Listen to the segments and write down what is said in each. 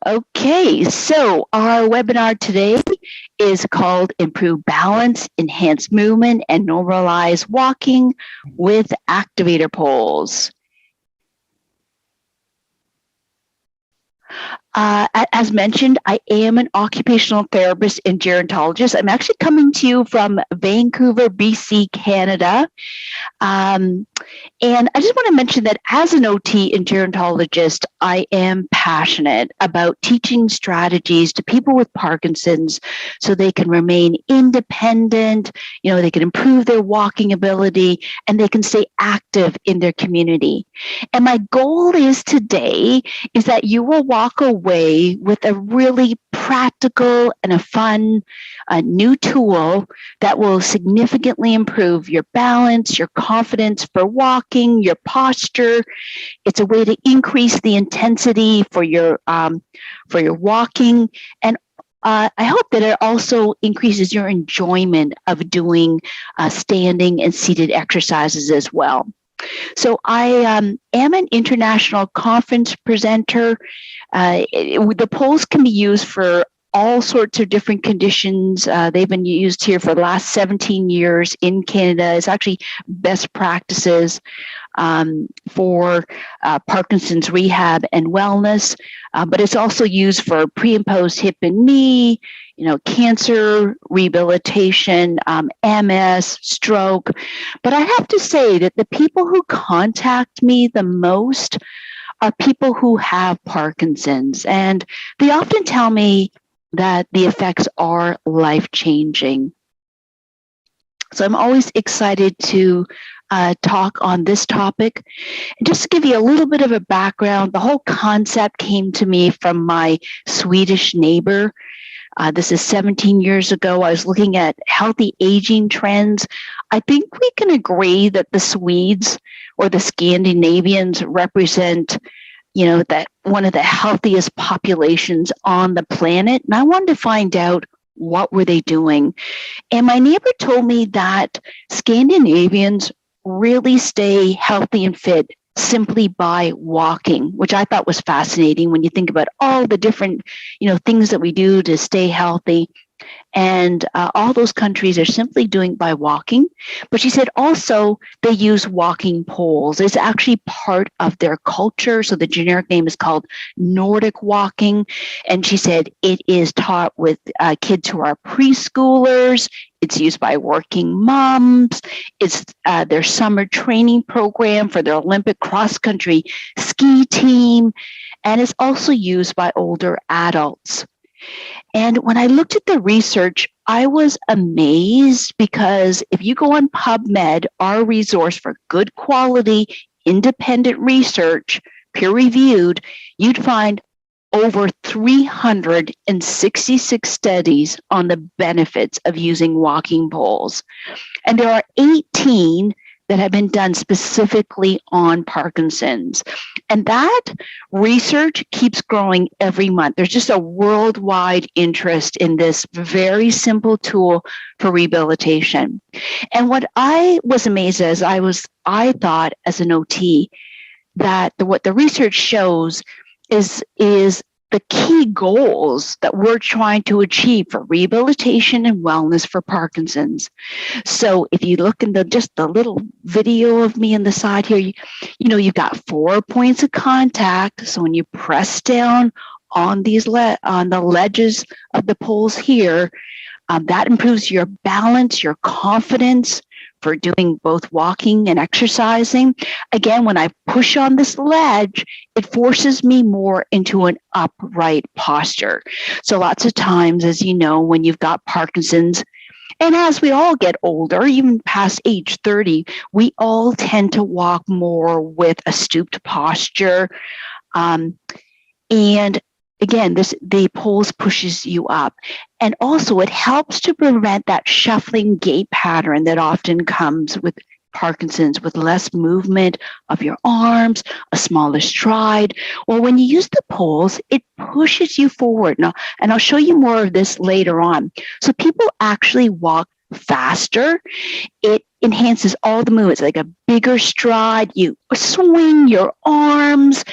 Okay, so our webinar today is called Improve Balance, Enhance Movement, and Normalize Walking with Activator Poles. As mentioned, I am an occupational therapist and gerontologist. I'm actually coming to you from Vancouver, BC, Canada. And I just want to mention that as an OT and gerontologist, I am passionate about teaching strategies to people with Parkinson's so they can remain independent, they can improve their walking ability, and they can stay active in their community. And my goal is today is that you will walk away with a really practical and a fun new tool that will significantly improve your balance, your confidence for walking, your posture. It's a way to increase the intensity for your walking, and I hope that it also increases your enjoyment of doing standing and seated exercises as well. So I am an international conference presenter. The polls can be used for all sorts of different conditions. They've been used here for the last 17 years in Canada. It's actually best practices for Parkinson's rehab and wellness, but it's also used for pre and post hip and knee, cancer rehabilitation, MS, stroke. But I have to say that the people who contact me the most are people who have Parkinson's, and they often tell me that the effects are life-changing. So I'm always excited to talk on this topic. And just to give you a little bit of a background, the whole concept came to me from my Swedish neighbor. This is 17 years ago. I was looking at healthy aging trends. I think we can agree that the Swedes or the Scandinavians represent that one of the healthiest populations on the planet. And I wanted to find out what were they doing. And my neighbor told me that Scandinavians really stay healthy and fit simply by walking, which I thought was fascinating when you think about all the different, things that we do to stay healthy. And all those countries are simply doing by walking. But she said also they use walking poles. It's actually part of their culture. So the generic name is called Nordic walking. And she said it is taught with kids who are preschoolers. It's used by working moms. It's their summer training program for their Olympic cross-country ski team. And it's also used by older adults. And when I looked at the research, I was amazed because if you go on PubMed, our resource for good quality, independent research, peer-reviewed, you'd find over 366 studies on the benefits of using walking poles. And there are 18 that have been done specifically on Parkinson's. And that research keeps growing every month. There's just a worldwide interest in this very simple tool for rehabilitation. And what I was amazed as I thought as an OT that what the research shows is the key goals that we're trying to achieve for rehabilitation and wellness for Parkinson's. So if you look in just the little video of me on the side here, you've got 4 points of contact. So when you press down on on the ledges of the poles here, that improves your balance, your confidence for doing both walking and exercising. Again, when I push on this ledge, it forces me more into an upright posture. So lots of times, as you know, when you've got Parkinson's, and as we all get older, even past age 30, we all tend to walk more with a stooped posture. And again, the poles pushes you up. And also it helps to prevent that shuffling gait pattern that often comes with Parkinson's, with less movement of your arms, a smaller stride. Well, when you use the poles, it pushes you forward. Now, and I'll show you more of this later on. So people actually walk faster. It enhances all the movements, like a bigger stride. You swing your arms.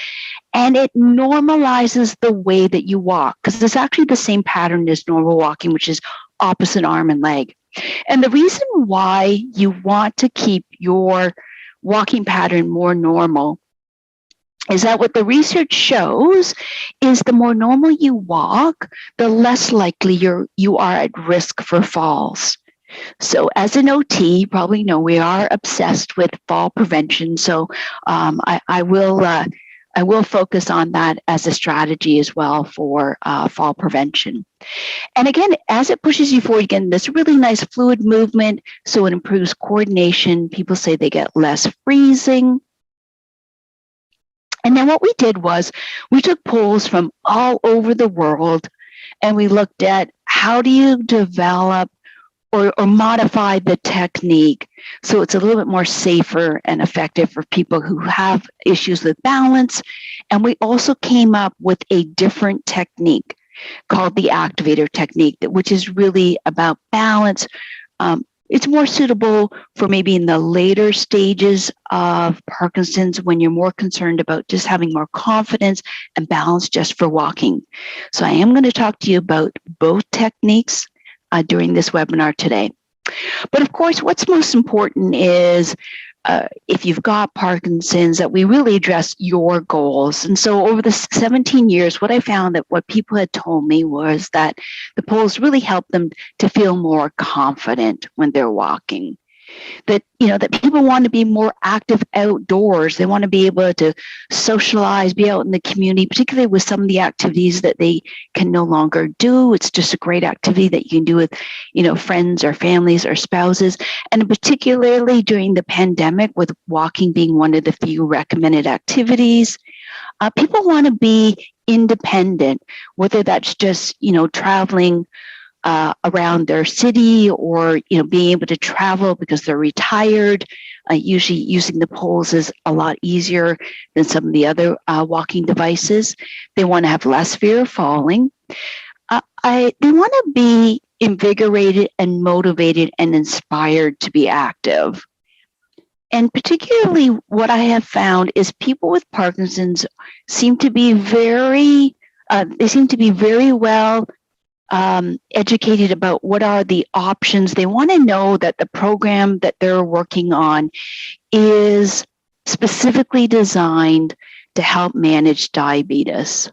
and it normalizes the way that you walk, because it's actually the same pattern as normal walking, which is opposite arm and leg. And the reason why you want to keep your walking pattern more normal is that what the research shows is the more normal you walk, the less likely you are at risk for falls. So as an OT, you probably know we are obsessed with fall prevention. So I will focus on that as a strategy as well for fall prevention. And again, as it pushes you forward, again, this really nice fluid movement, so it improves coordination. People say they get less freezing. And then what we did was we took polls from all over the world, and we looked at how do you develop or modify the technique so it's a little bit more safer and effective for people who have issues with balance. And we also came up with a different technique called the Activator technique, which is really about balance. It's more suitable for maybe in the later stages of Parkinson's, when you're more concerned about just having more confidence and balance just for walking. So I am going to talk to you about both techniques during this webinar today. But of course, what's most important is if you've got Parkinson's, that we really address your goals. And so over the 17 years, what I found that what people had told me was that the polls really helped them to feel more confident when they're walking. That, that people want to be more active outdoors. They want to be able to socialize, be out in the community, particularly with some of the activities that they can no longer do. It's just a great activity that you can do with, friends or families or spouses. And particularly during the pandemic, with walking being one of the few recommended activities, people want to be independent, whether that's just, traveling around their city, or being able to travel because they're retired. Usually using the poles is a lot easier than some of the other walking devices. They want to have less fear of falling. They want to be invigorated and motivated and inspired to be active. And particularly what I have found is people with Parkinson's seem to be very well educated about what are the options. They want to know that the program that they're working on is specifically designed to help manage diabetes.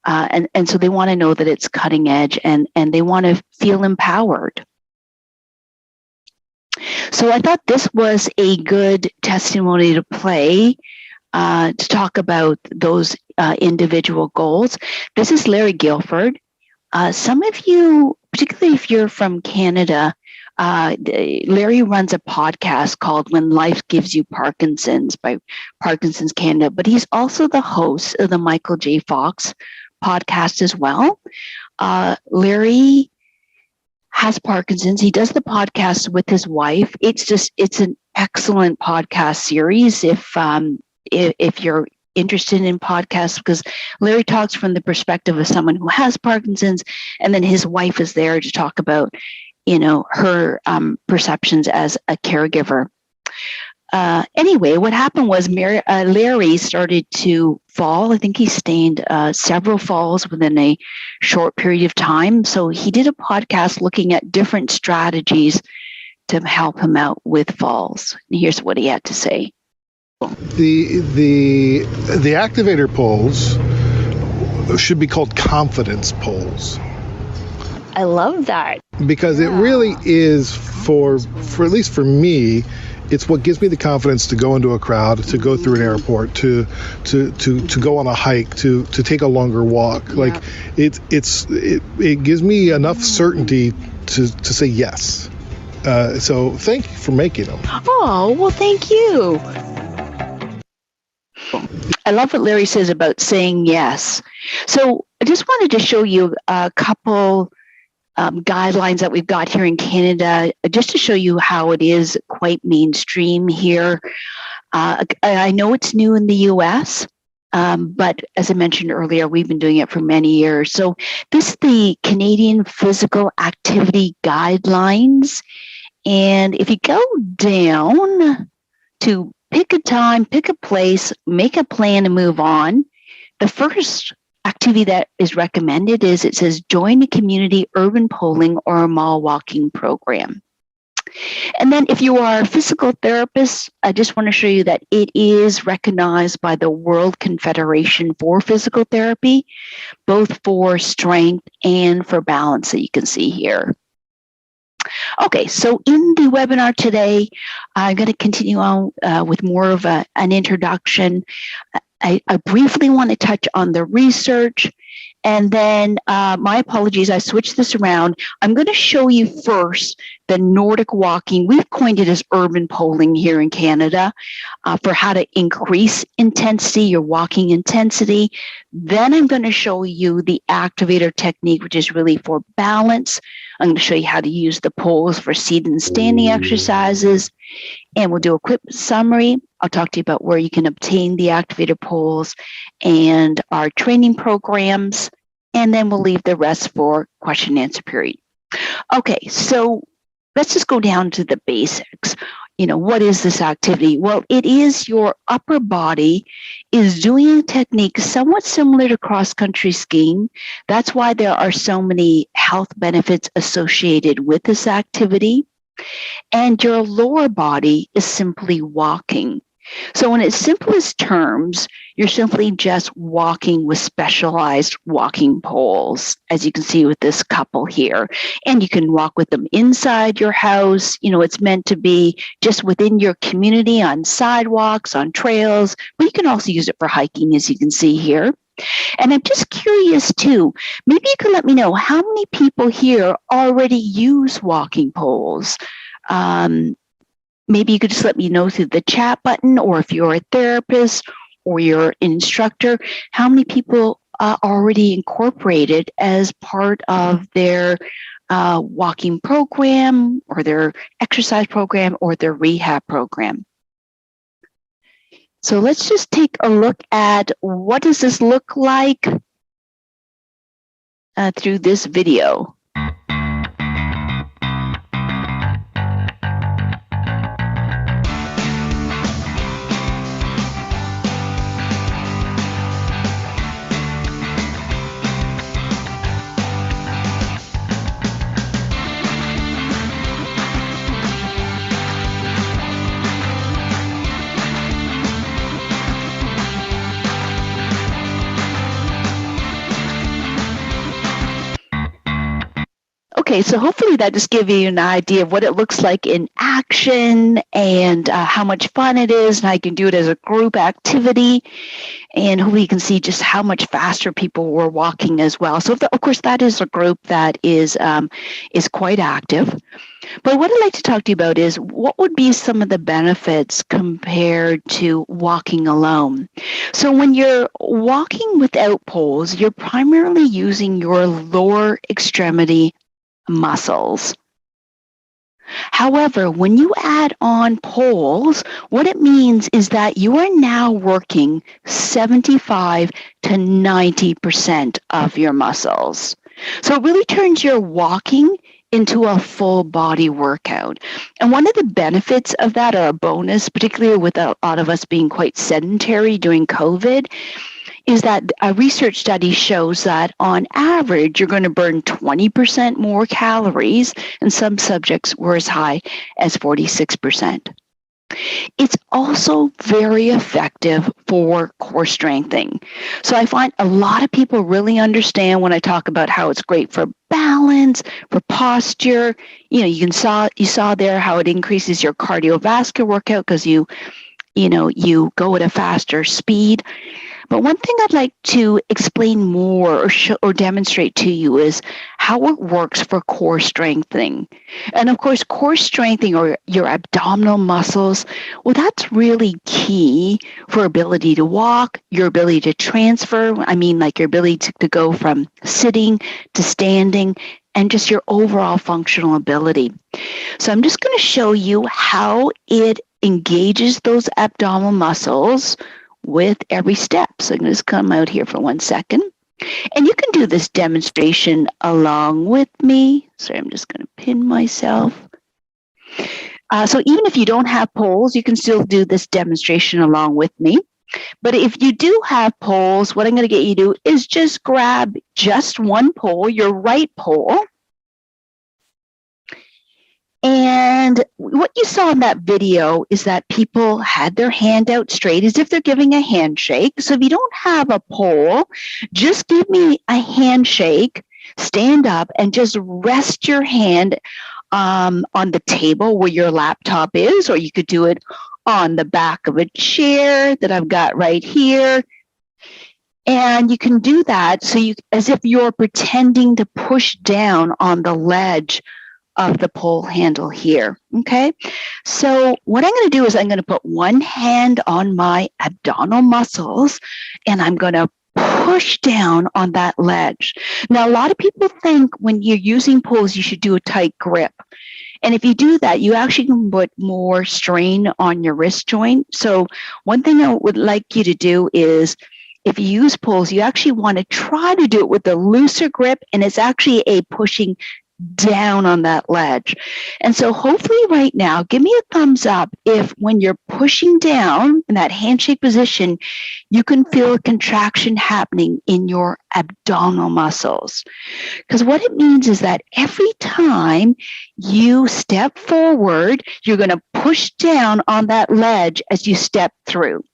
And so they want to know that it's cutting edge, and they want to feel empowered. So I thought this was a good testimony to play to talk about those individual goals. This is Larry Guilford. Some of you, particularly if you're from Canada, Larry runs a podcast called When Life Gives You Parkinson's by Parkinson's Canada, but he's also the host of the Michael J. Fox podcast as well. Larry has Parkinson's. He does the podcast with his wife. It's an excellent podcast series if you're interested in podcasts, because Larry talks from the perspective of someone who has Parkinson's, and then his wife is there to talk about, her perceptions as a caregiver. Anyway, what happened was Larry started to fall. I think he sustained several falls within a short period of time. So he did a podcast looking at different strategies to help him out with falls. And here's what he had to say. The Activator poles should be called confidence poles. I love that. Because it really is for at least for me, it's what gives me the confidence to go into a crowd, to go through an airport, to go on a hike, to take a longer walk. Yeah. Like it gives me enough certainty to say yes. So thank you for making them. Oh, well, thank you. I love what Larry says about saying yes. So I just wanted to show you a couple guidelines that we've got here in Canada, just to show you how it is quite mainstream here. I know it's new in the US, but as I mentioned earlier, we've been doing it for many years. So this is the Canadian Physical Activity Guidelines. And if you go down to pick a time, pick a place, make a plan, and move on, The first activity that is recommended is it says join a community urban polling or a mall walking program. And then if you are a physical therapist, I just want to show you that it is recognized by the World Confederation for Physical Therapy, both for strength and for balance that you can see here. Okay, so in the webinar today, I'm going to continue on with more of an introduction. I briefly want to touch on the research, and then my apologies, I switched this around. I'm going to show you first the Nordic walking. We've coined it as urban polling here in Canada for how to increase intensity, your walking intensity. Then I'm going to show you the Activator technique, which is really for balance. I'm going to show you how to use the poles for seated and standing exercises. And we'll do a quick summary. I'll talk to you about where you can obtain the Activator poles and our training programs. And then we'll leave the rest for question and answer period. Okay, so let's just go down to the basics. What is this activity? Well, it is your upper body is doing a technique somewhat similar to cross-country skiing. That's why there are so many health benefits associated with this activity. And your lower body is simply walking. So in its simplest terms, you're simply just walking with specialized walking poles, as you can see with this couple here. And you can walk with them inside your house. It's meant to be just within your community on sidewalks, on trails, but you can also use it for hiking, as you can see here. And I'm just curious too, maybe you can let me know how many people here already use walking poles. Maybe you could just let me know through the chat button, or if you're a therapist or you're an instructor, how many people already incorporated as part of their walking program or their exercise program or their rehab program. So let's just take a look at what does this look like through this video. Okay, so hopefully that just gives you an idea of what it looks like in action and how much fun it is, and how you can do it as a group activity. And hopefully you can see just how much faster people were walking as well. So of course that is a group that is quite active. But what I'd like to talk to you about is what would be some of the benefits compared to walking alone. So when you're walking without poles, you're primarily using your lower extremity muscles. However, when you add on poles, what it means is that you are now working 75 to 90% of your muscles. So it really turns your walking into a full body workout. And one of the benefits of that, or a bonus, particularly with a lot of us being quite sedentary during COVID, is that a research study shows that on average, you're going to burn 20% more calories, and some subjects were as high as 46%. It's also very effective for core strengthening. So I find a lot of people really understand when I talk about how it's great for balance, for posture. You saw there how it increases your cardiovascular workout because you go at a faster speed. But one thing I'd like to explain more or demonstrate to you is how it works for core strengthening. And of course, core strengthening or your abdominal muscles, well, that's really key for ability to walk, your ability to transfer. I mean, like your ability to go from sitting to standing, and just your overall functional ability. So I'm just going to show you how it engages those abdominal muscles with every step. So I'm going to just come out here for 1 second. And you can do this demonstration along with me. Sorry, I'm just going to pin myself. So even if you don't have poles, you can still do this demonstration along with me. But if you do have poles, what I'm going to get you to do is just grab just one pole, your right pole. And what you saw in that video is that people had their hand out straight as if they're giving a handshake. So if you don't have a pole, just give me a handshake, stand up, and just rest your hand on the table where your laptop is, or you could do it on the back of a chair that I've got right here. And you can do that as if you're pretending to push down on the ledge of the pole handle here. Okay. So what I'm going to do is I'm going to put one hand on my abdominal muscles and I'm going to push down on that ledge. Now, a lot of people think when you're using poles, you should do a tight grip. And if you do that, you actually can put more strain on your wrist joint. So one thing I would like you to do is if you use poles, you actually want to try to do it with a looser grip, and it's actually a pushing down on that ledge. And so hopefully right now, give me a thumbs up if when you're pushing down in that handshake position, you can feel a contraction happening in your abdominal muscles. Because what it means is that every time you step forward, you're going to push down on that ledge as you step through.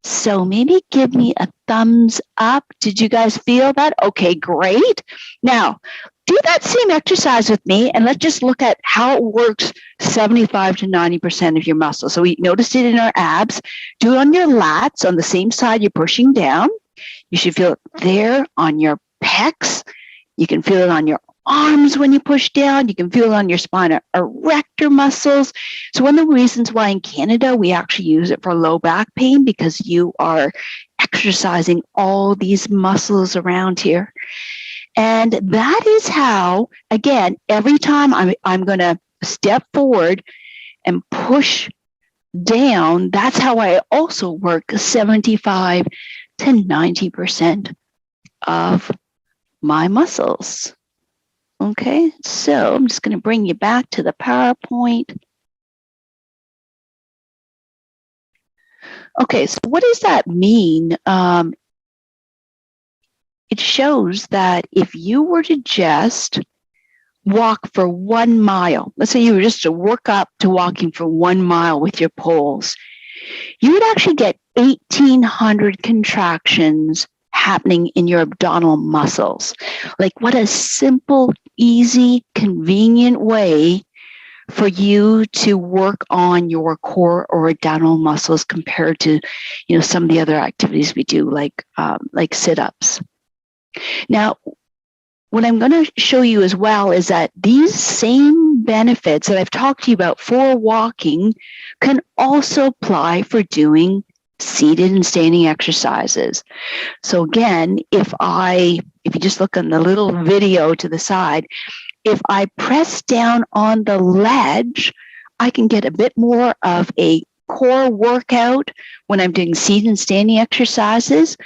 So maybe give me a thumbs up. Did you guys feel that? Okay, great. Now, do that same exercise with me, and let's just look at how it works 75 to 90% of your muscles. So we noticed it in our abs. Do it on your lats on the same side you're pushing down. You should feel it there on your pecs. You can feel it on your arms when you push down. You can feel it on your spinal erector muscles. So one of the reasons why in Canada we actually use it for low back pain, because you are exercising all these muscles around here. And that is how, again, every time I'm going to step forward and push down, that's how I also work 75 to 90% of my muscles. Okay, so I'm just going to bring you back to the PowerPoint. Okay, so what does that mean? It shows that if you were to just walk for 1 mile, let's say you were just to work up to walking for 1 mile with your poles, you would actually get 1,800 contractions happening in your abdominal muscles. Like, what a simple, easy, convenient way for you to work on your core or abdominal muscles compared to, some of the other activities we do, like sit-ups. Now, what I'm going to show you as well is that these same benefits that I've talked to you about for walking can also apply for doing seated and standing exercises. So again, if you just look on the little video to the side, if I press down on the ledge, I can get a bit more of a core workout when I'm doing seated and standing exercises.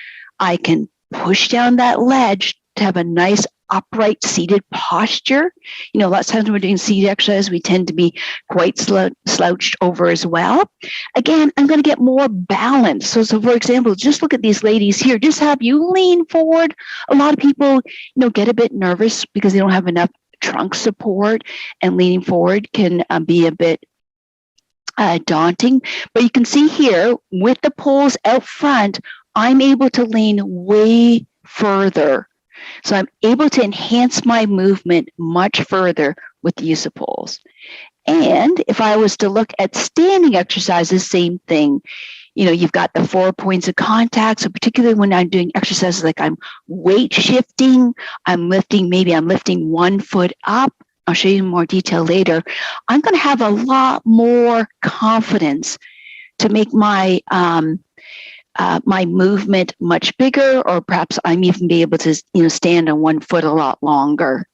I can push down that ledge to have a nice upright seated posture. A lot of times when we're doing seated exercise, we tend to be quite slouched over as well. Again, I'm going to get more balance. So for example, just look at these ladies here. Just have you lean forward. A lot of people, get a bit nervous because they don't have enough trunk support, and leaning forward can be a bit daunting. But you can see here with the poles out front, I'm able to lean way further. So I'm able to enhance my movement much further with the use of poles. And if I was to look at standing exercises, same thing. You've got the 4 points of contact. So particularly when I'm doing exercises like I'm weight shifting, I'm lifting 1 foot up. I'll show you more detail later. I'm going to have a lot more confidence to make my my movement much bigger, or perhaps I'm even be able to stand on 1 foot a lot longer.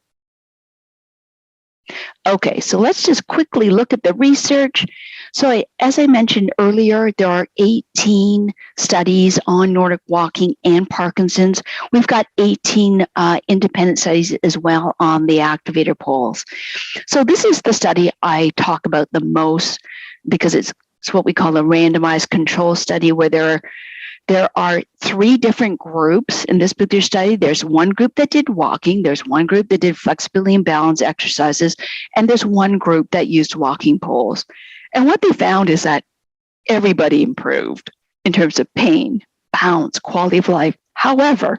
Okay, so let's just quickly look at the research. So as I mentioned earlier, there are 18 studies on Nordic walking and Parkinson's. We've got 18 independent studies as well on the Activator poles. So this is the study I talk about the most because it's what we call a randomized control study, where there are There are 3 different groups in this particular study. There's one group that did walking, there's one group that did flexibility and balance exercises, and there's one group that used walking poles. And what they found is that everybody improved in terms of pain, balance, quality of life. However,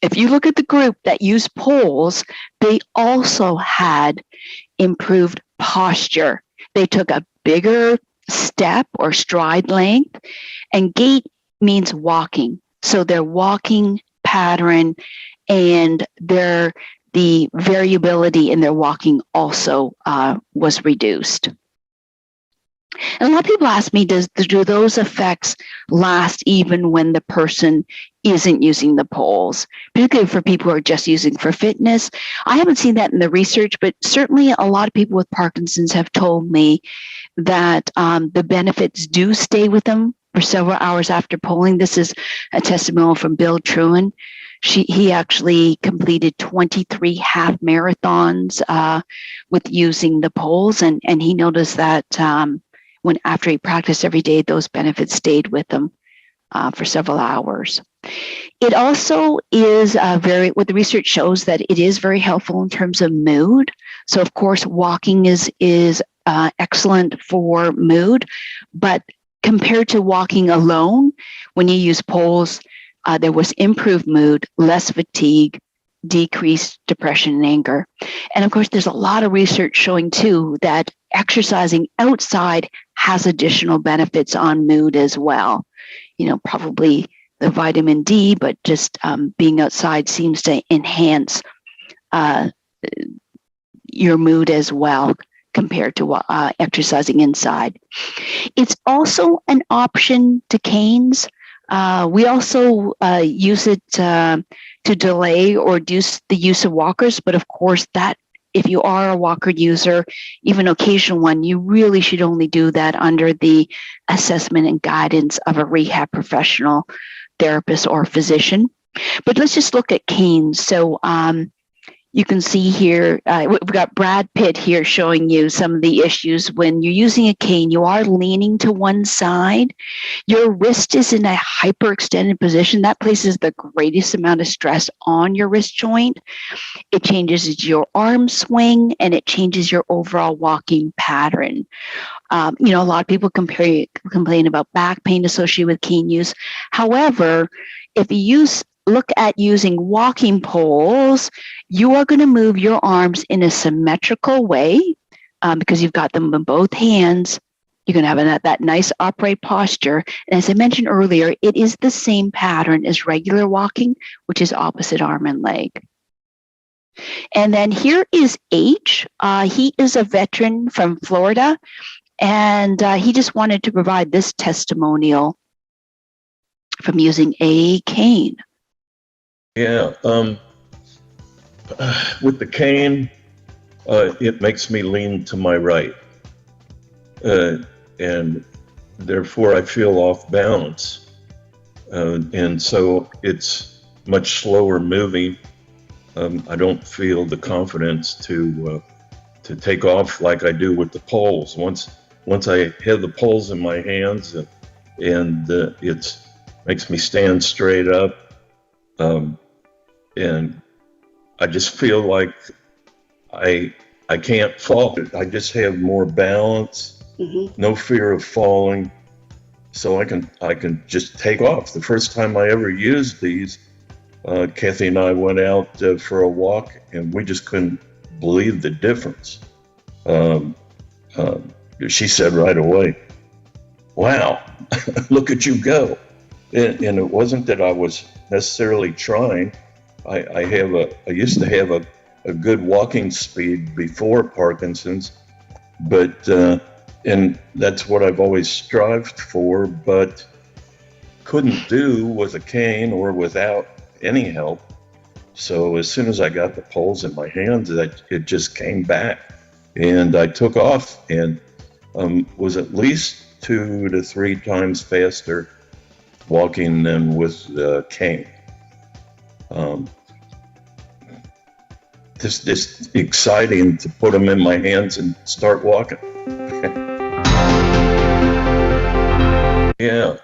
if you look at the group that used poles, they also had improved posture. They took a bigger step or stride length, and gait means walking. So their walking pattern and the variability in their walking also was reduced. And a lot of people ask me, do those effects last even when the person isn't using the poles, particularly for people who are just using for fitness? I haven't seen that in the research, but certainly a lot of people with Parkinson's have told me that the benefits do stay with them for several hours after polling. This is a testimonial from Bill Truen. He actually completed 23 half marathons with using the poles, and he noticed that when after he practiced every day, those benefits stayed with him for several hours. It also is what the research shows that it is very helpful in terms of mood. So of course, walking is excellent for mood, but compared to walking alone, when you use poles, there was improved mood, less fatigue, decreased depression and anger. And of course, there's a lot of research showing too that exercising outside has additional benefits on mood as well. Probably the vitamin D, but just being outside seems to enhance your mood as well compared to exercising inside. It's also an option to canes. We also use it to delay or reduce the use of walkers, but of course that if you are a walker user, even occasional one, you really should only do that under the assessment and guidance of a rehab professional, therapist, or physician. But let's just look at canes. So you can see here, we've got Brad Pitt here showing you some of the issues. When you're using a cane, you are leaning to one side. Your wrist is in a hyperextended position. That places the greatest amount of stress on your wrist joint. It changes your arm swing, and it changes your overall walking pattern. A lot of people complain about back pain associated with cane use. However, if you look at using walking poles, you are going to move your arms in a symmetrical way because you've got them in both hands. You're going to have that nice upright posture. And as I mentioned earlier, it is the same pattern as regular walking, which is opposite arm and leg. And then here is H. He is a veteran from Florida, and he just wanted to provide this testimonial from using a cane. Yeah, with the cane, it makes me lean to my right, and therefore I feel off balance, and so it's much slower moving. I don't feel the confidence to take off like I do with the poles. Once I have the poles in my hands, and it makes me stand straight up. And I just feel like I can't fall. I just have more balance, no fear of falling, so I can just take off. The first time I ever used these, Kathy and I went out for a walk, and we just couldn't believe the difference. She said right away, "Wow, look at you go!" And it wasn't that I was necessarily trying. I used to have a good walking speed before Parkinson's, but and that's what I've always strived for, but couldn't do with a cane or without any help. So as soon as I got the poles in my hands, it just came back, and I took off and was at least 2 to 3 times faster walking than with the cane. This exciting to put them in my hands and start walking. Yeah.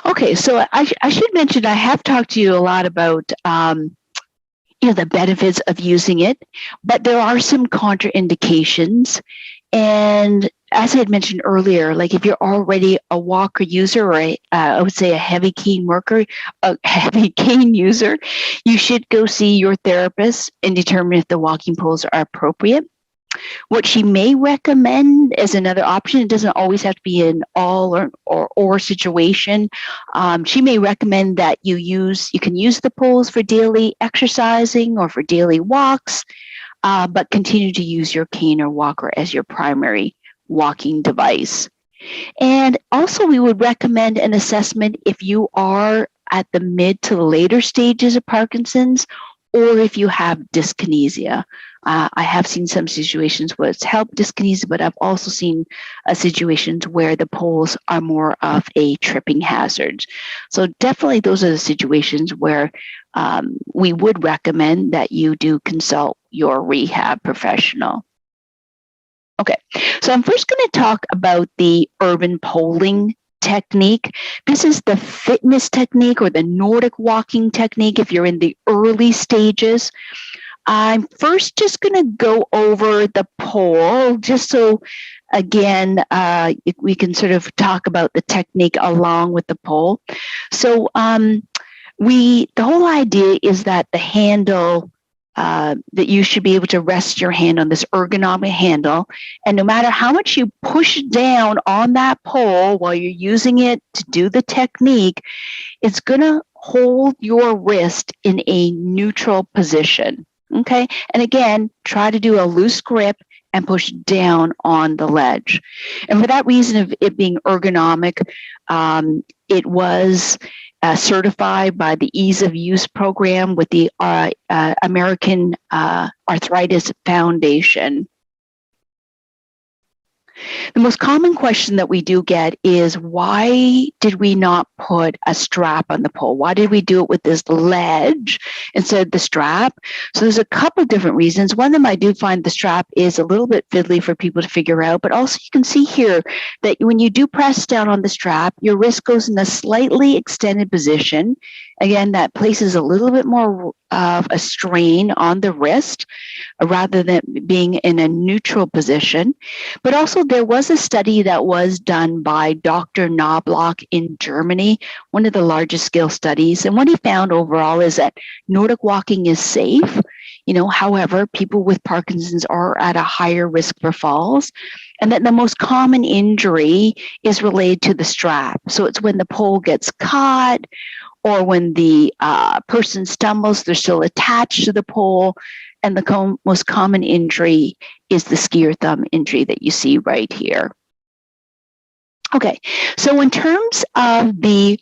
Okay, so I should mention I have talked to you a lot about the benefits of using it, but there are some contraindications. And as I had mentioned earlier, like if you're already a walker user or I would say a heavy cane user, you should go see your therapist and determine if the walking poles are appropriate. What she may recommend as another option, it doesn't always have to be an all or situation. She may recommend that you can use the poles for daily exercising or for daily walks, but continue to use your cane or walker as your primary walking device. And also, we would recommend an assessment if you are at the mid to later stages of Parkinson's or if you have dyskinesia. I have seen some situations where it's helped dyskinesia, but I've also seen situations where the poles are more of a tripping hazard. So definitely those are the situations where we would recommend that you do consult your rehab professional. Okay, so I'm first going to talk about the urban poling technique. This is the fitness technique or the Nordic walking technique if you're in the early stages. I'm first just going to go over the pole just so, again, we can sort of talk about the technique along with the pole. So the whole idea is that the handle, that you should be able to rest your hand on this ergonomic handle. And no matter how much you push down on that pole while you're using it to do the technique, it's going to hold your wrist in a neutral position. Okay. And again, try to do a loose grip and push down on the ledge. And for that reason of it being ergonomic, it was certified by the Ease of Use program with the American Arthritis Foundation. The most common question that we do get is, why did we not put a strap on the pole? Why did we do it with this ledge instead of the strap? So there's a couple of different reasons. One of them, I do find the strap is a little bit fiddly for people to figure out, but also you can see here that when you do press down on the strap, your wrist goes in a slightly extended position. Again, that places a little bit more of a strain on the wrist rather than being in a neutral position. But also there was a study that was done by Dr. Knobloch in Germany, one of the largest scale studies. And what he found overall is that Nordic walking is safe. However, people with Parkinson's are at a higher risk for falls, and that the most common injury is related to the strap. So it's when the pole gets caught, or when the person stumbles, they're still attached to the pole. And the most common injury is the skier thumb injury that you see right here. Okay, so in terms of the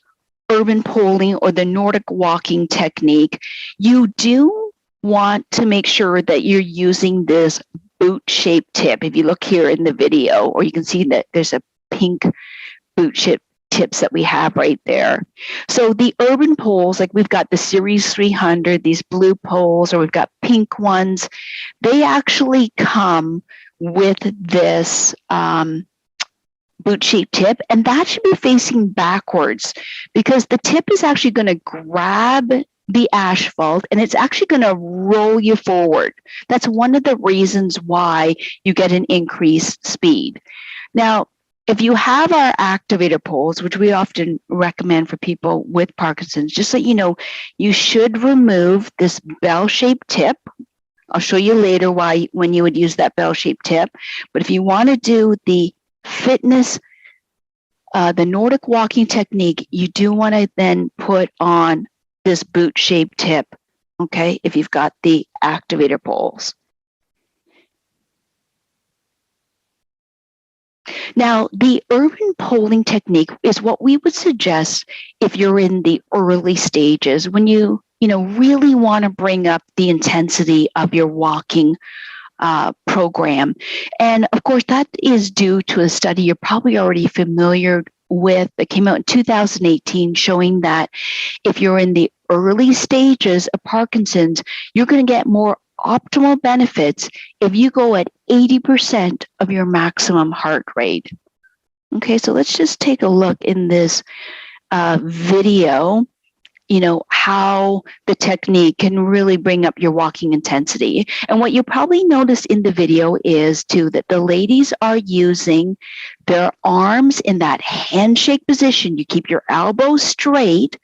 urban poling or the Nordic walking technique, you do want to make sure that you're using this boot-shaped tip. If you look here in the video, or you can see that there's a pink boot-shaped tips that we have right there. So the urban poles, like we've got the Series 300, these blue poles, or we've got pink ones, they actually come with this boot-shaped tip, and that should be facing backwards because the tip is actually going to grab the asphalt and it's actually going to roll you forward. That's one of the reasons why you get an increased speed. Now, if you have our activator poles, which we often recommend for people with Parkinson's, just so you know, you should remove this bell-shaped tip. I'll show you later when you would use that bell-shaped tip. But if you want to do the fitness, the Nordic walking technique, you do want to then put on this boot-shaped tip, okay, if you've got the activator poles. Now, the urban poling technique is what we would suggest if you're in the early stages, when you really want to bring up the intensity of your walking program. And of course, that is due to a study you're probably already familiar with that came out in 2018 showing that if you're in the early stages of Parkinson's, you're going to get more optimal benefits if you go at 80% of your maximum heart rate. Okay, so let's just take a look in this video, how the technique can really bring up your walking intensity. And what you probably notice in the video is too that the ladies are using their arms in that handshake position. You keep your elbows straight.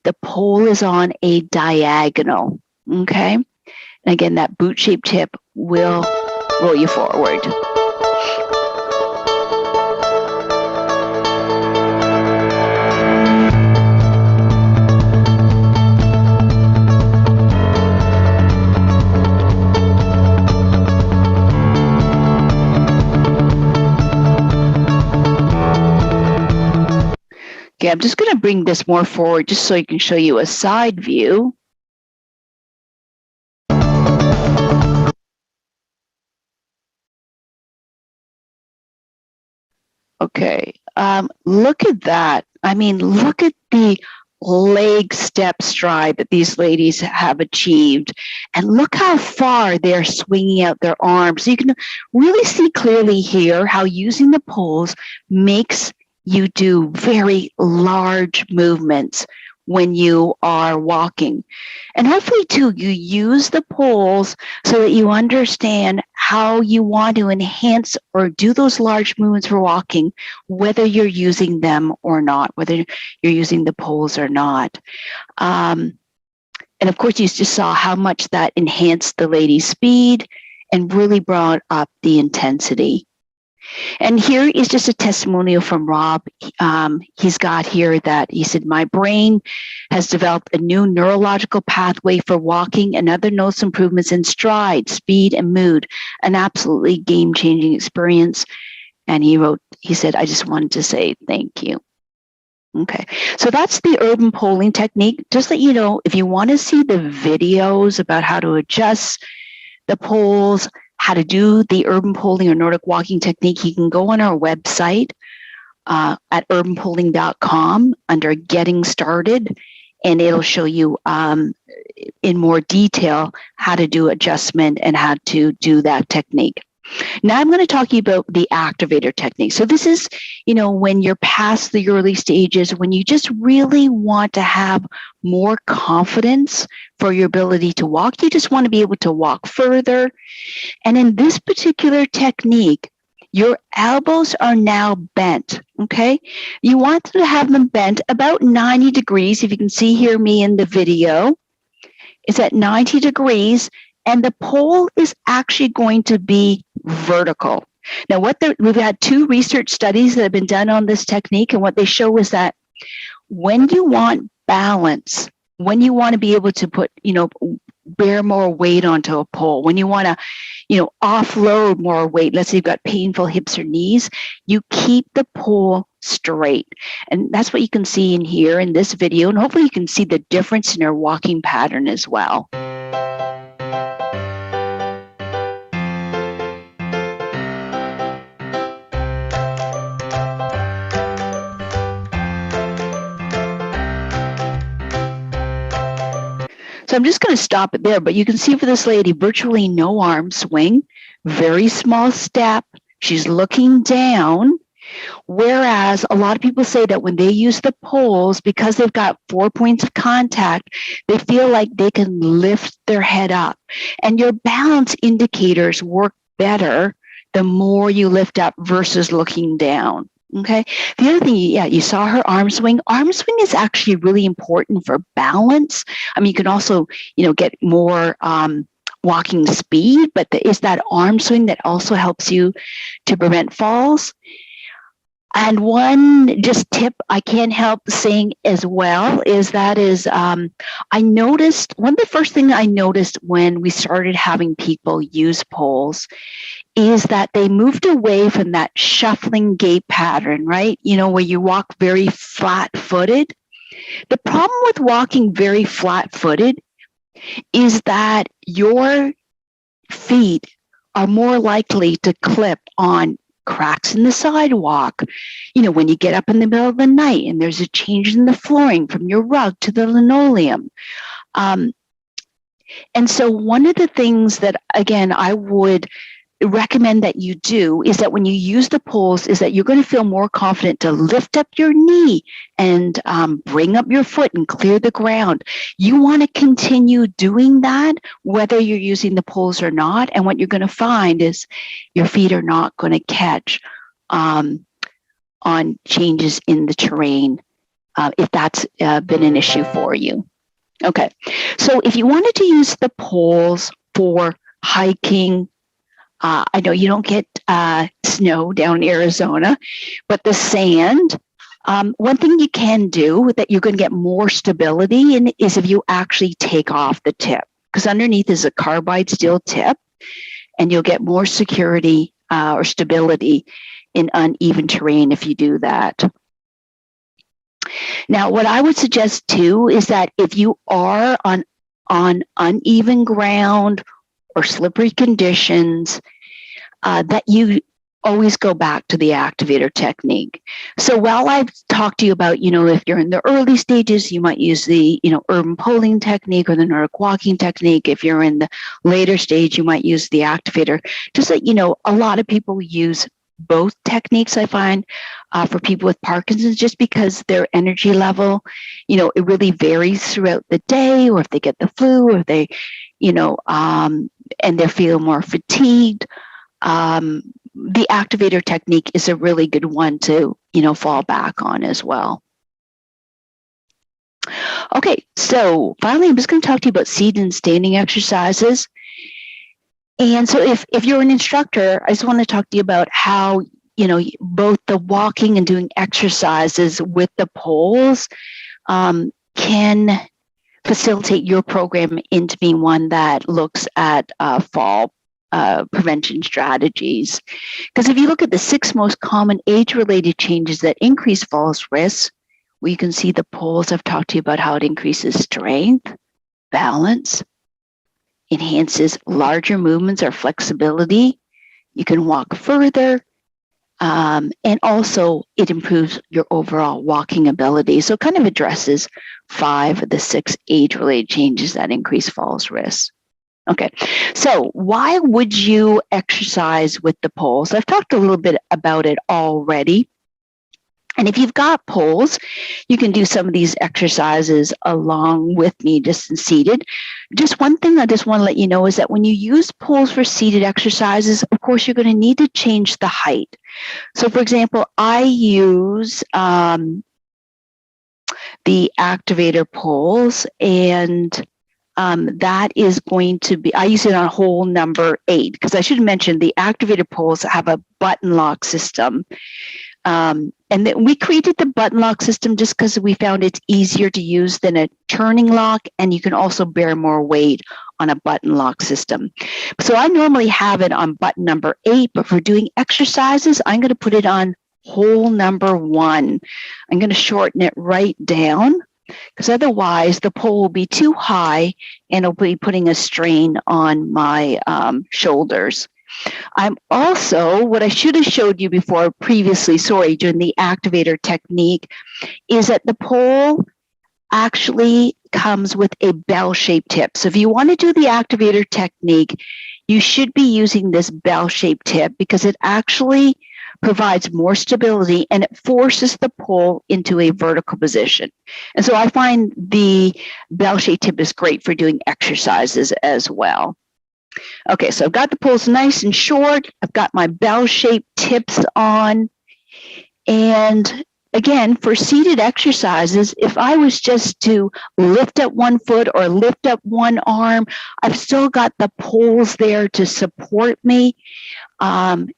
The pole is on a diagonal. Okay. And again, that boot-shaped tip will roll you forward. Okay, I'm just going to bring this more forward just so I can show you a side view. Okay, look at that. I mean, look at the leg step stride that these ladies have achieved. And look how far they're swinging out their arms. So you can really see clearly here how using the poles makes you do very large movements when you are walking. And hopefully too, you use the poles so that you understand how you want to enhance or do those large movements for walking, whether you're using them or not, whether you're using the poles or not. And of course, you just saw how much that enhanced the lady's speed and really brought up the intensity. And here is just a testimonial from Rob. He's got here that he said, my brain has developed a new neurological pathway for walking and other notice improvements in stride, speed, and mood, an absolutely game-changing experience. And he said, I just wanted to say thank you. Okay, so that's the urban polling technique. Just that you know, if you want to see the videos about how to adjust the poles, how to do the urban polling or Nordic walking technique, you can go on our website at urbanpolling.com under Getting Started, and it'll show you in more detail how to do adjustment and how to do that technique. Now I'm going to talk to you about the activator technique. So this is, when you're past the early stages, when you just really want to have more confidence for your ability to walk, you just want to be able to walk further. And in this particular technique, your elbows are now bent, okay? You want to have them bent about 90 degrees. If you can see here me in the video, it's at 90 degrees. And the pole is actually going to be vertical. Now, we've had 2 research studies that have been done on this technique, and what they show is that when you want balance, when you want to be able to put, bear more weight onto a pole, when you want to, offload more weight, let's say you've got painful hips or knees, you keep the pole straight. And that's what you can see in here in this video, and hopefully you can see the difference in your walking pattern as well. So I'm just going to stop it there, but you can see for this lady, virtually no arm swing, very small step. She's looking down, whereas a lot of people say that when they use the poles, because they've got 4 points of contact, they feel like they can lift their head up. And your balance indicators work better the more you lift up versus looking down. Okay. The other thing, you saw her arm swing. Arm swing is actually really important for balance. I mean, you can also, get more walking speed, but it's that arm swing that also helps you to prevent falls. And one just tip I can't help saying as well is I noticed, one of the first things I noticed when we started having people use poles is that they moved away from that shuffling gait pattern, right? Where you walk very flat-footed. The problem with walking very flat-footed is that your feet are more likely to clip on cracks in the sidewalk, when you get up in the middle of the night and there's a change in the flooring from your rug to the linoleum. And so one of the things that, again, I would recommend that you do is that when you use the poles is that you're going to feel more confident to lift up your knee and bring up your foot and clear the ground. You want to continue doing that whether you're using the poles or not. And what you're going to find is your feet are not going to catch on changes in the terrain if that's been an issue for you. Okay, so if you wanted to use the poles for hiking, I know you don't get snow down in Arizona, but the sand, one thing you can do that you're going to get more stability in is if you actually take off the tip, because underneath is a carbide steel tip, and you'll get more security or stability in uneven terrain if you do that. Now, what I would suggest too is that if you are on uneven ground or slippery conditions, that you always go back to the activator technique. So while I've talked to you about, if you're in the early stages, you might use the, urban poling technique or the Nordic walking technique. If you're in the later stage, you might use the activator. Just that, a lot of people use both techniques, I find, for people with Parkinson's, just because their energy level, it really varies throughout the day, or if they get the flu, or if they, and they feel more fatigued. The activator technique is a really good one to, fall back on as well. Okay, so finally, I'm just going to talk to you about seated and standing exercises. And so if you're an instructor, I just want to talk to you about how, both the walking and doing exercises with the poles can facilitate your program into being one that looks at fall prevention strategies. Because if you look at the 6 most common age-related changes that increase falls risks, we can see the poles. I've talked to you about how it increases strength, balance, enhances larger movements or flexibility. You can walk further, and also it improves your overall walking ability. So it kind of addresses 5 of the 6 age-related changes that increase falls risks. Okay, so why would you exercise with the poles? I've talked a little bit about it already. And if you've got poles, you can do some of these exercises along with me, just seated. Just one thing I just want to let you know is that when you use poles for seated exercises, of course, you're going to need to change the height. So, for example, I use the activator poles, and that is going to be, I use it on hole number 8, because I should mention the activator poles have a button lock system. And then we created the button lock system just because we found it's easier to use than a turning lock, and you can also bear more weight on a button lock system. So I normally have it on button number 8, but for doing exercises, I'm going to put it on hole number 1. I'm going to shorten it right down, because otherwise the pole will be too high and it'll be putting a strain on my shoulders. I'm also, what I should have showed you before previously, during the activator technique, is that the pole actually comes with a bell-shaped tip. So if you want to do the activator technique, you should be using this bell-shaped tip, because it actually provides more stability and it forces the pole into a vertical position. And so I find the bell-shaped tip is great for doing exercises as well. Okay, so I've got the poles nice and short. I've got my bell-shaped tips on. And again, for seated exercises, if I was just to lift up one foot or lift up one arm, I've still got the poles there to support me and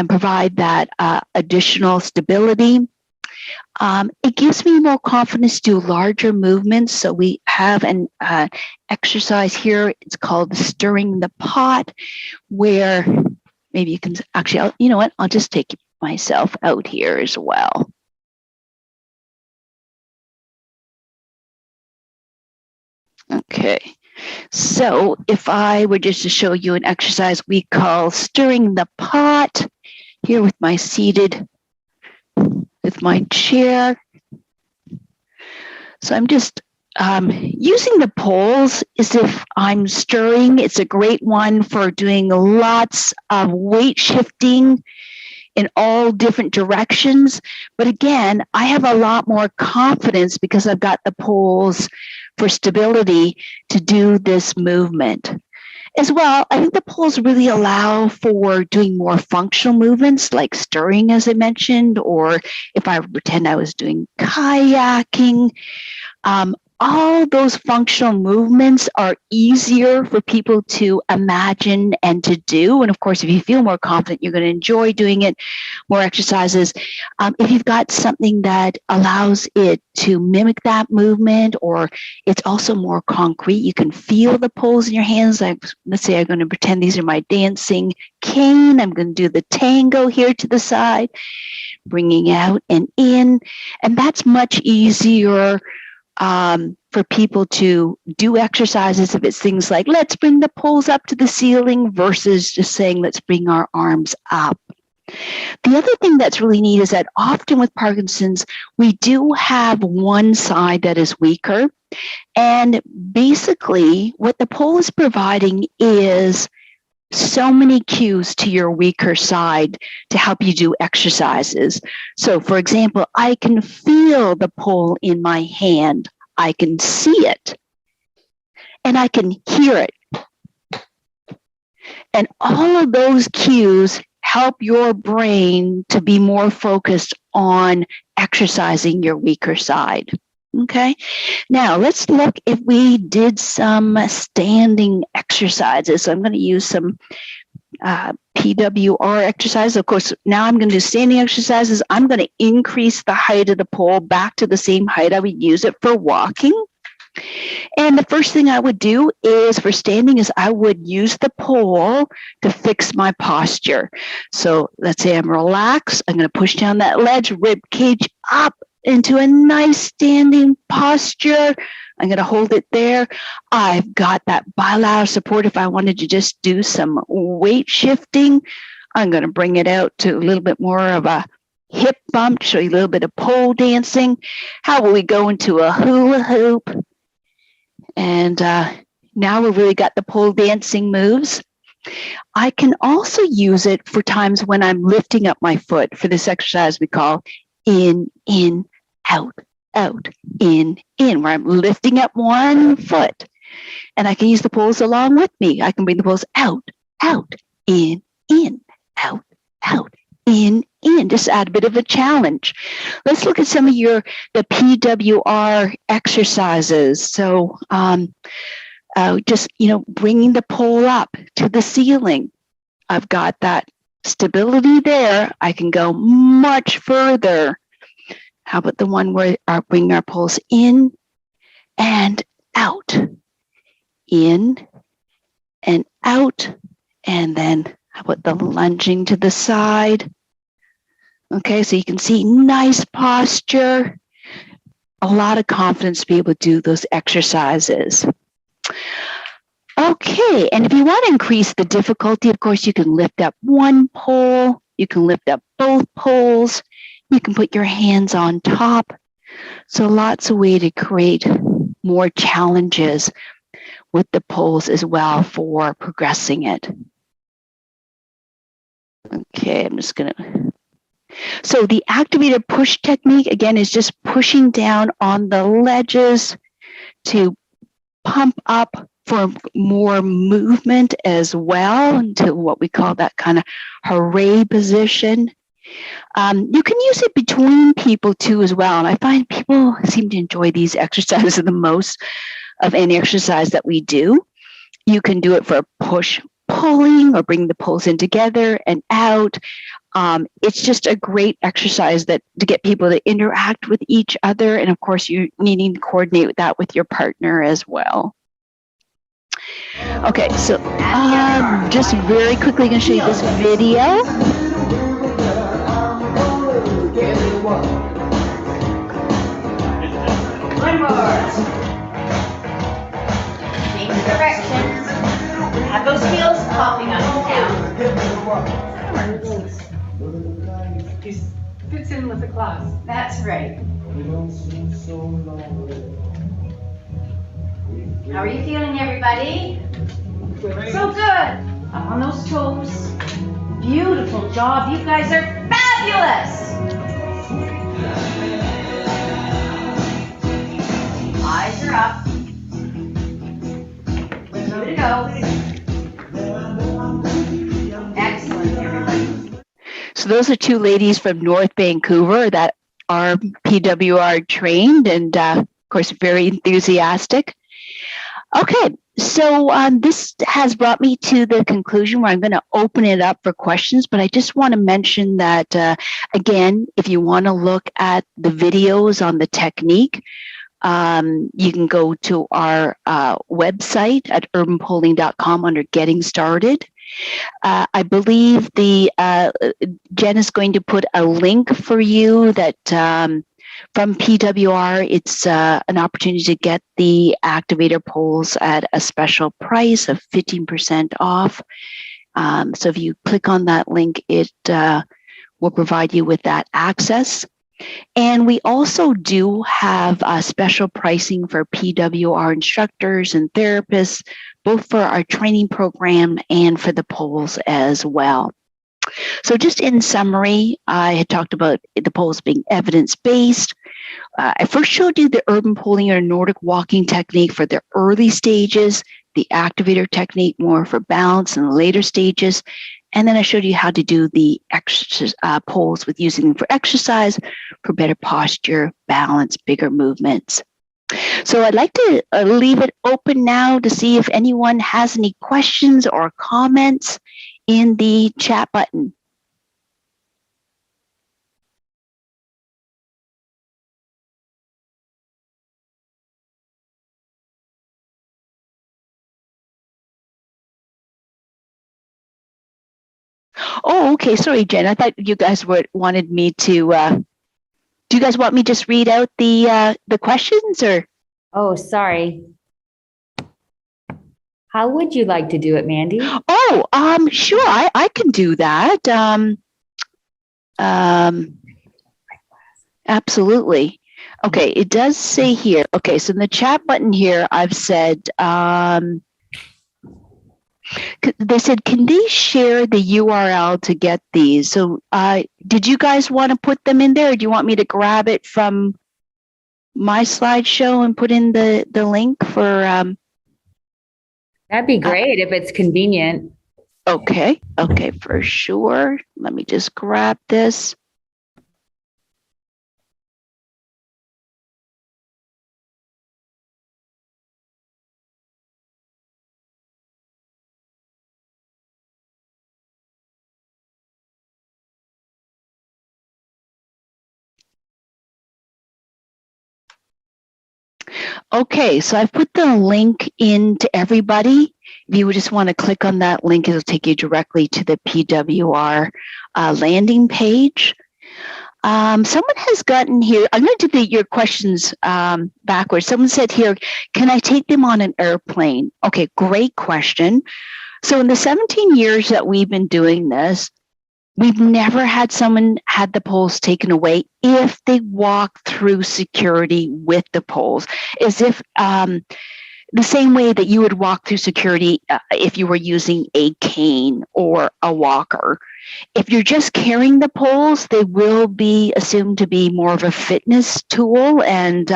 provide that additional stability. It gives me more confidence to do larger movements. So we have an exercise here. It's called stirring the pot, where maybe you can actually, you know what, I'll just take myself out here as well. Okay, so if I were just to show you an exercise we call stirring the pot, here with my seated, with my chair. So I'm just using the poles is if I'm stirring. It's a great one for doing lots of weight shifting in all different directions. But again, I have a lot more confidence because I've got the poles for stability to do this movement. As well, I think the poles really allow for doing more functional movements like stirring, as I mentioned, or if I pretend I was doing kayaking. All those functional movements are easier for people to imagine and to do. And of course, if you feel more confident, you're going to enjoy doing it, more exercises. If you've got something that allows it to mimic that movement, or it's also more concrete, you can feel the poles in your hands. Like, let's say I'm going to pretend these are my dancing cane. I'm going to do the tango here to the side, bringing out and in. And that's much easier for people to do exercises if it's things like, let's bring the poles up to the ceiling versus just saying, let's bring our arms up. The other thing that's really neat is that often with Parkinson's, we do have one side that is weaker. And basically, what the pole is providing is so many cues to your weaker side to help you do exercises. So, for example, I can feel the pole in my hand. I can see it. And I can hear it. And all of those cues help your brain to be more focused on exercising your weaker side. Okay, now let's look if we did some standing exercises. So I'm going to use some PWR exercises. Of course, now I'm going to do standing exercises. I'm going to increase the height of the pole back to the same height I would use it for walking. And the first thing I would do is for standing is I would use the pole to fix my posture. So let's say I'm relaxed. I'm going to push down that ledge, rib cage up into a nice standing posture. I'm going to hold it there. I've got that bilateral support. If I wanted to just do some weight shifting, I'm going to bring it out to a little bit more of a hip bump to show you a little bit of pole dancing. How will we go into a hula hoop? And now we've really got the pole dancing moves. I can also use it for times when I'm lifting up my foot for this exercise we call in, out, in, where I'm lifting up one foot. And I can use the poles along with me. I can bring the poles out, in, out, in. Just add a bit of a challenge. Let's look at some of the PWR exercises. So just, bringing the pole up to the ceiling. I've got that stability there. I can go much further. How about the one where I bring our poles in and out, in and out, and then how about the lunging to the side? Okay, so you can see nice posture, a lot of confidence to be able to do those exercises. Okay, and if you want to increase the difficulty, of course, you can lift up one pole, you can lift up both poles, you can put your hands on top. So lots of ways to create more challenges with the poles as well for progressing it. Okay, I'm just going to... So the activator push technique, again, is just pushing down on the ledges to pump up for more movement as well into what we call that kind of hooray position. You can use it between people too as well. And I find people seem to enjoy these exercises the most of any exercise that we do. You can do it for push pulling or bring the poles in together and out. It's just a great exercise to get people to interact with each other. And of course, you're needing to coordinate that with your partner as well. Okay, so just very quickly going to show you this video. One more. Change directions. Have those heels popping up and down. Fits in with the class. That's right. How are you feeling, everybody? So good. Up on those toes. Beautiful job. You guys are fabulous. Eyes are up. Give it a go. Excellent, everybody. So those are two ladies from North Vancouver that are PWR trained and, of course, very enthusiastic. Okay, so this has brought me to the conclusion where I'm going to open it up for questions, but I just want to mention that, again, if you want to look at the videos on the technique, you can go to our website at urbanpolling.com under Getting Started. I believe Jen is going to put a link for you that from PWR, it's an opportunity to get the Activator polls at a special price of 15% off. So if you click on that link, it will provide you with that access. And we also do have special pricing for PWR instructors and therapists, both for our training program and for the polls as well. So just in summary, I had talked about the polls being evidence-based. I first showed you the urban polling or Nordic walking technique for the early stages, the Activator technique more for balance in the later stages. And then I showed you how to do the polls with using them for exercise, for better posture, balance, bigger movements. So I'd like to leave it open now to see if anyone has any questions or comments in the chat button. Oh, okay. Sorry, Jen. I thought you guys wanted me to. Do you guys want me to just read out the questions, or? Oh, sorry. How would you like to do it, Mandy? Oh, sure. I can do that. Absolutely. Okay. It does say here. Okay. So in the chat button here, I've said. They said, can they share the URL to get these? So did you guys want to put them in there, or do you want me to grab it from my slideshow and put in the link for... That'd be great if it's convenient. Okay, for sure. Let me just grab this. Okay, so I've put the link in to everybody. If you would just want to click on that link, it'll take you directly to the PWR landing page. Someone has gotten here. I'm going to do your questions backwards. Someone said here, can I take them on an airplane? Okay, great question. So in the 17 years that we've been doing this, we've never had someone had the polls taken away if they walk through security with the polls, as if the same way that you would walk through security if you were using a cane or a walker. If you're just carrying the polls, they will be assumed to be more of a fitness tool, and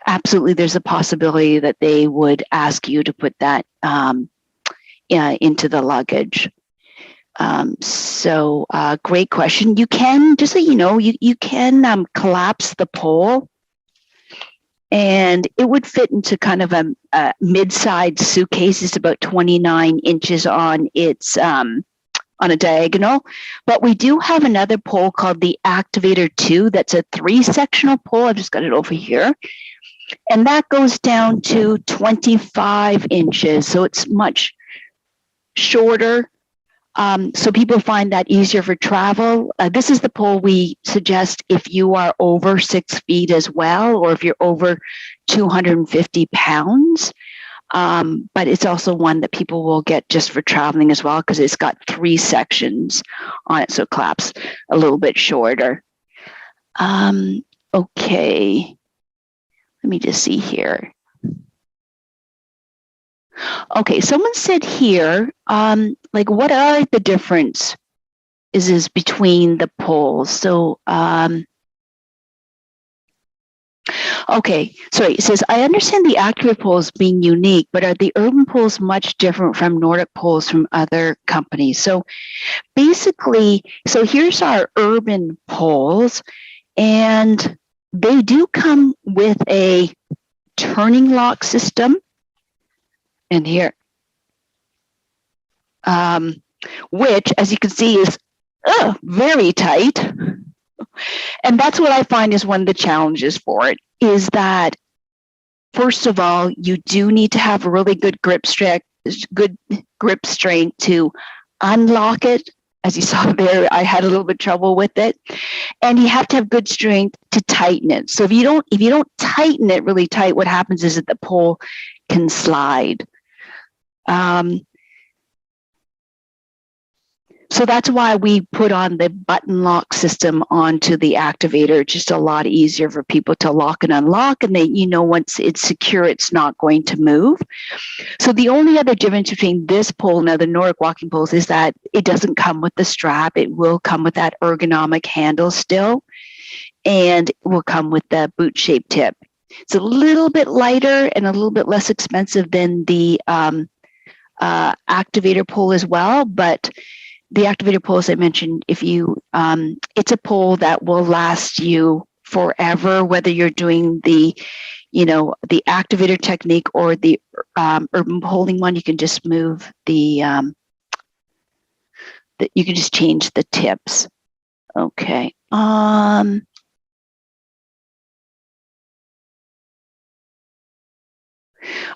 absolutely there's a possibility that they would ask you to put that into the luggage. So great question. You can, just so you know, you can collapse the pole, and it would fit into kind of a mid-sized suitcase. It's about 29 inches on its on a diagonal. But we do have another pole called the Activator 2. That's a 3-sectional pole. I've just got it over here. And that goes down to 25 inches. So it's much shorter. So people find that easier for travel. This is the pole we suggest if you are over 6 feet as well, or if you're over 250 pounds. But it's also one that people will get just for traveling as well, because it's got 3 sections on it, so it claps a little bit shorter. Okay, let me just see here. Okay, someone said here, like, what are the difference is between the poles? So, okay, sorry, it says, I understand the Activator poles being unique, but are the urban poles much different from Nordic poles from other companies? So basically, so here's our urban poles, and they do come with a turning lock system. And here, which, as you can see, is very tight. And that's what I find is one of the challenges for it, is that, first of all, you do need to have a really good grip strength to unlock it. As you saw there, I had a little bit of trouble with it. And you have to have good strength to tighten it. So if you don't tighten it really tight, what happens is that the pole can slide. So that's why we put on the button lock system onto the Activator. Just a lot easier for people to lock and unlock, and they, once it's secure, it's not going to move. So the only other difference between this pole and other Nordic walking poles is that it doesn't come with the strap. It will come with that ergonomic handle still, and it will come with the boot-shaped tip. It's a little bit lighter and a little bit less expensive than the Activator pole as well, but the Activator pole, as I mentioned, if you, it's a pole that will last you forever, whether you're doing the, the Activator technique or the urban poling one. You can just move you can just change the tips. Okay.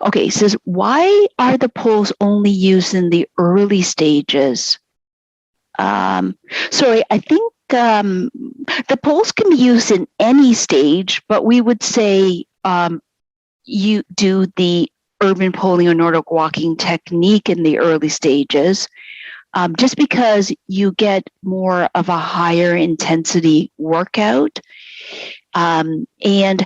Okay, it says, why are the poles only used in the early stages? Sorry, I think the poles can be used in any stage, but we would say you do the urban poling or Nordic walking technique in the early stages, just because you get more of a higher intensity workout. And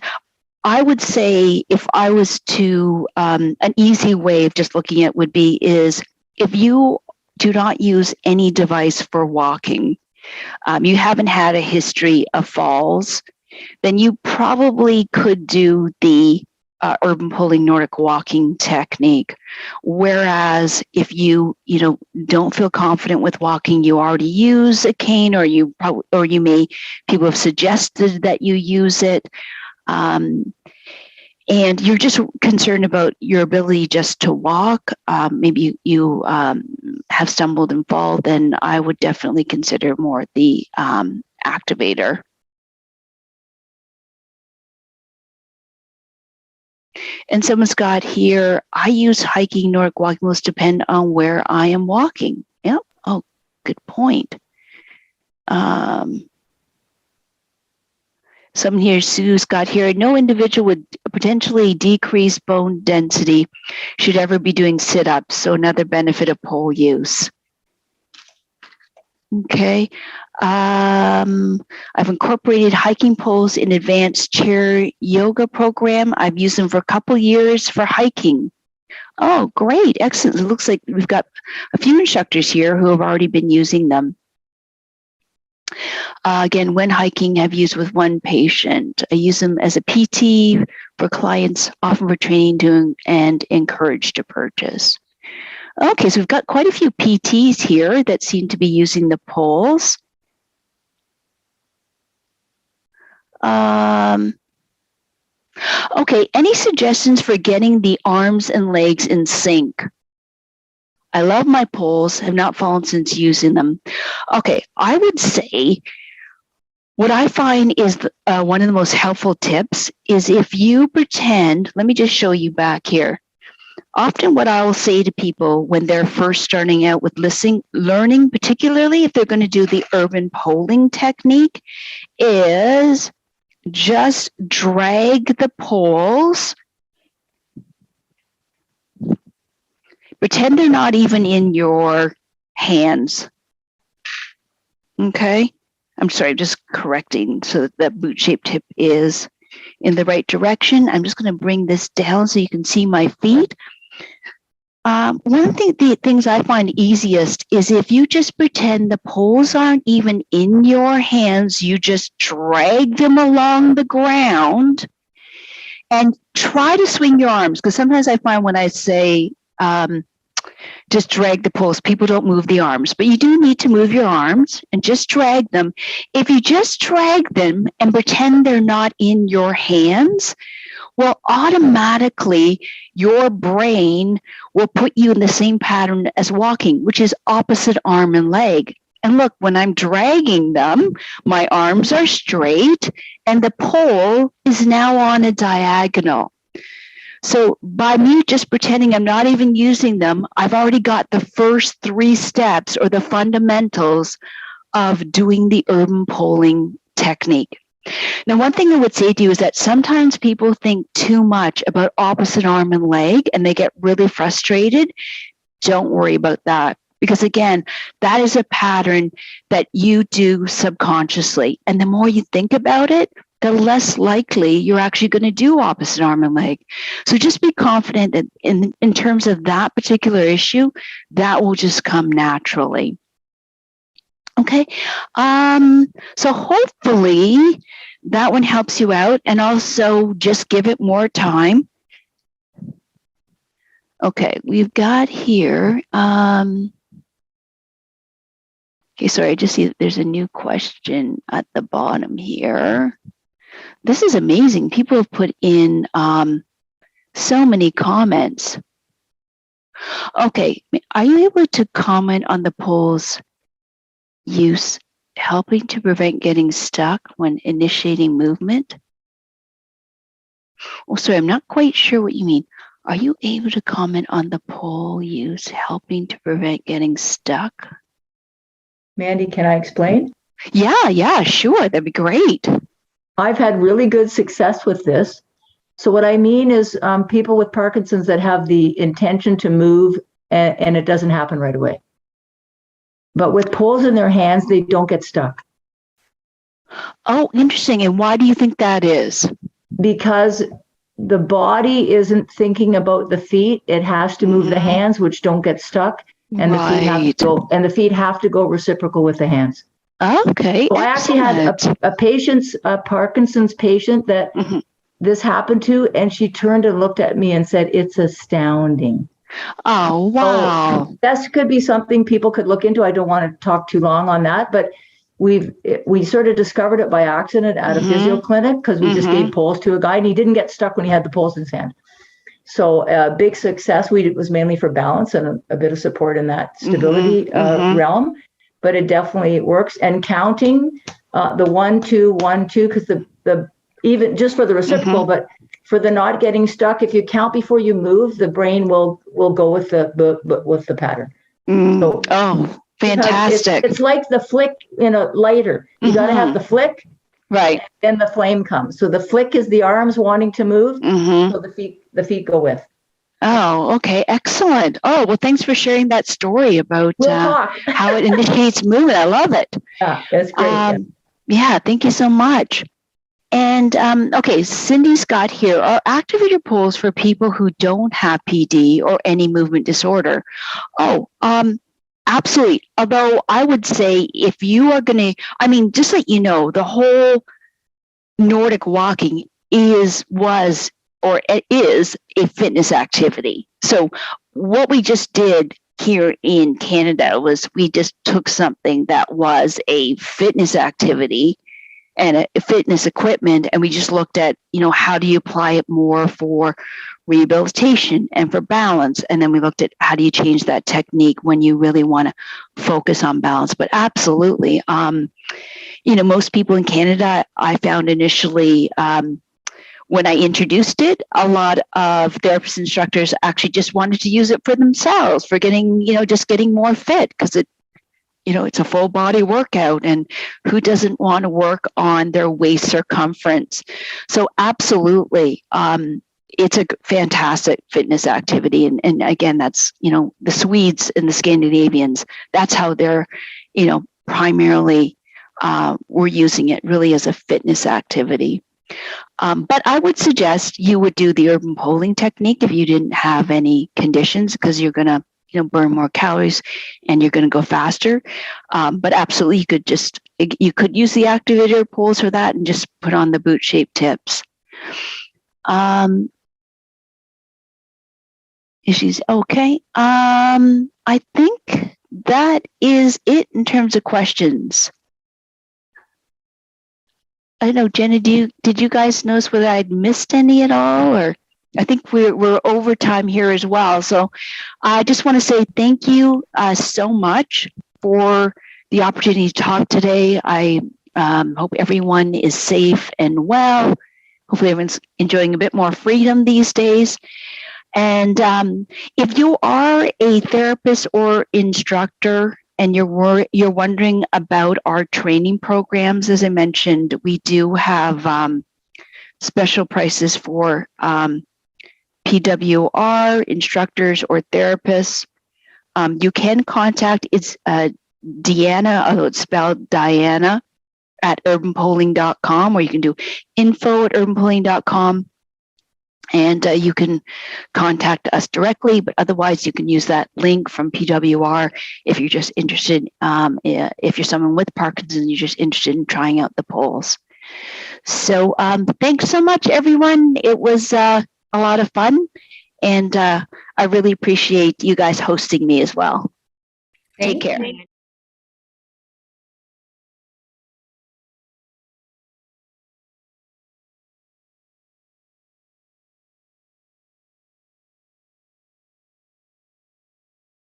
I would say, if I was to, an easy way of just looking at would be is, if you do not use any device for walking, you haven't had a history of falls, then you probably could do the urban poling Nordic walking technique. Whereas if you don't feel confident with walking, you already use a cane, or people have suggested that you use it, and you're just concerned about your ability just to walk, maybe you have stumbled and fall, then I would definitely consider more the Activator. And someone's got here, I use hiking Nordic walking poles depend on where I am walking. Yep. Oh, good point. Someone here, Sue's got here, no individual with potentially decreased bone density should ever be doing sit-ups. So another benefit of pole use. Okay. I've incorporated hiking poles in advanced chair yoga program. I've used them for a couple years for hiking. Oh, great. Excellent. It looks like we've got a few instructors here who have already been using them. Again, when hiking, I've used with one patient. I use them as a PT for clients, often for training, and encouraged to purchase. Okay, so we've got quite a few PTs here that seem to be using the poles. Okay, any suggestions for getting the arms and legs in sync? I love my poles, have not fallen since using them. Okay, I would say what I find is one of the most helpful tips is if you pretend, let me just show you back here. Often what I will say to people when they're first starting out with learning, particularly if they're going to do the urban poling technique, is just drag the poles. Pretend they're not even in your hands. Okay? I'm sorry, I'm just correcting so that the boot-shaped tip is in the right direction. I'm just going to bring this down so you can see my feet. One of the things I find easiest is if you just pretend the poles aren't even in your hands, you just drag them along the ground and try to swing your arms. Because sometimes I find when I say just drag the poles, people don't move the arms, but you do need to move your arms and just drag them. If you just drag them and pretend they're not in your hands, well, automatically your brain will put you in the same pattern as walking, which is opposite arm and leg. And look, when I'm dragging them, my arms are straight and the pole is now on a diagonal. So by me just pretending I'm not even using them, I've already got the first 3 steps or the fundamentals of doing the urban poling technique. Now, one thing I would say to you is that sometimes people think too much about opposite arm and leg and they get really frustrated. Don't worry about that. Because again, that is a pattern that you do subconsciously. And the more you think about it, the less likely you're actually going to do opposite arm and leg. So just be confident that in terms of that particular issue, that will just come naturally. Okay. So hopefully that one helps you out, and also just give it more time. Okay, we've got here. Okay, sorry, I just see that there's a new question at the bottom here. This is amazing. People have put in so many comments. Okay, are you able to comment on the poll's use helping to prevent getting stuck when initiating movement? Oh, sorry, I'm not quite sure what you mean. Are you able to comment on the poll use helping to prevent getting stuck? Mandy, can I explain? Yeah, sure. That'd be great. I've had really good success with this. So what I mean is people with Parkinson's that have the intention to move and it doesn't happen right away. But with poles in their hands, they don't get stuck. Oh, interesting. And why do you think that is? Because the body isn't thinking about the feet. It has to move the hands, which don't get stuck. And right. the feet have to go reciprocal with the hands. Okay. So I actually had a Parkinson's patient that this happened to, and she turned and looked at me and said, "It's astounding." Oh, wow. So this could be something people could look into. I don't want to talk too long on that, but we sort of discovered it by accident at a physio clinic because we just gave poles to a guy and he didn't get stuck when he had the poles in his hand. So big success. It was mainly for balance and a bit of support in that stability realm, but it definitely works. And counting the 1, 2, 1, 2, because the even just for the reciprocal, but for the not getting stuck, if you count before you move, the brain will go with the pattern. So, fantastic. It's like the flick in a lighter. You got to have the flick, right? Then the flame comes. So the flick is the arms wanting to move. So the feet go with. Oh, okay, excellent. Oh, well, thanks for sharing that story about how it initiates movement. I love it. Yeah, that's great. Yeah, thank you so much. And okay, Cindy's got here, are activator poles for people who don't have PD or any movement disorder? Oh, absolutely. Although I would say if you are going to, just let you know, the whole Nordic walking was a fitness activity. So what we just did here in Canada was we just took something that was a fitness activity and a fitness equipment, and we just looked at, how do you apply it more for rehabilitation and for balance, and then we looked at how do you change that technique when you really want to focus on balance. But absolutely, most people in Canada, I found initially when I introduced it, a lot of therapist instructors actually just wanted to use it for themselves, for getting, just getting more fit, because it's a full body workout, and who doesn't want to work on their waist circumference? So absolutely, it's a fantastic fitness activity. And again, that's, the Swedes and the Scandinavians, that's how they're, primarily, we're using it really as a fitness activity. But I would suggest you would do the urban polling technique if you didn't have any conditions, because you're going to burn more calories and you're going to go faster. But absolutely, you could use the activator poles for that and just put on the boot shape tips. She's okay. I think that is it in terms of questions. I don't know, Jenna, did you guys notice whether I'd missed any at all? Or I think we're over time here as well. So I just want to say thank you so much for the opportunity to talk today. I hope everyone is safe and well. Hopefully everyone's enjoying a bit more freedom these days. And if you are a therapist or instructor and you're wondering about our training programs, as I mentioned, we do have special prices for PWR instructors or therapists. You can contact, it's Deanna, although it's spelled Diana, at urbanpolling.com, or you can do info@urbanpolling.com. And you can contact us directly, but otherwise you can use that link from PWR if you're just interested, if you're someone with Parkinson's, you're just interested in trying out the polls. So thanks so much, everyone. It was a lot of fun, and I really appreciate you guys hosting me as well. Take care.